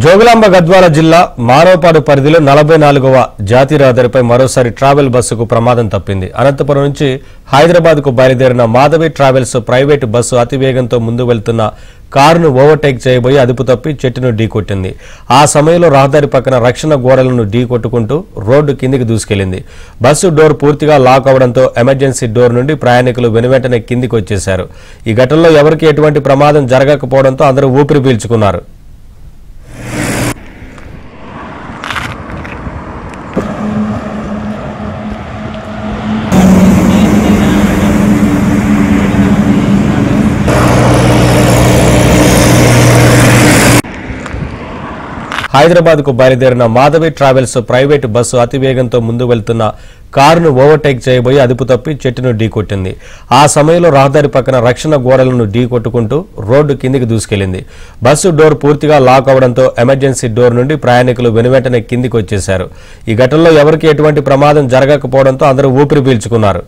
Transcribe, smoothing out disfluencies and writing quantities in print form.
జోగులాంబ గద్వాల జిల్లా మానవపాడు పరిధిలో 44వ జాతీయ రహదారిపై మరోసారి ట్రావెల్ బస్సుకు ప్రమాదం తప్పింది. అనంతపురం నుంచి హైదరాబాద్కు బయలుదేరిన మాధవి ట్రావెల్స్ ప్రైవేటు బస్సు అతివేగంతో ముందు వెళ్తున్న కారును ఓవర్టేక్ చేయబోయి అదుపు తప్పి చెట్టును ఢీకొట్టింది. ఆ సమయంలో రహదారి పక్కన రక్షణ గోడలను ఢీకొట్టుకుంటూ రోడ్డు కిందికి దూసుకెళ్లింది. బస్సు డోర్ పూర్తిగా లాక్ అవడంతో ఎమర్జెన్సీ డోర్ నుండి ప్రయాణికులు వెనువెంటనే కిందికి వచ్చేశారు. ఈ ఘటనలో ఎవరికీ ఎటువంటి ప్రమాదం జరగకపోవడంతో అందరూ ఊపిరి పీల్చుకున్నారు. హైదరాబాద్కు బయలుదేరిన మాధవి ట్రావెల్స్ ప్రైవేటు బస్సు అతివేగంతో ముందు వెళ్తున్న కారును ఓవర్టేక్ చేయబోయి అదుపు తప్పి చెట్టును ఢీకొట్టింది. ఆ సమయంలో రహదారి పక్కన రక్షణ గోడలను ఢీకొట్టుకుంటూ రోడ్డు కిందికి దూసుకెళ్లింది. బస్సు డోర్ పూర్తిగా లాక్ అవడంతో ఎమర్జెన్సీ డోర్ నుండి ప్రయాణికులు వెనువెంటనే కిందికి వచ్చేశారు. ఈ ఘటనలో ఎవరికీ ఎటువంటి ప్రమాదం జరగకపోవడంతో అందరూ ఊపిరి పీల్చుకున్నారు.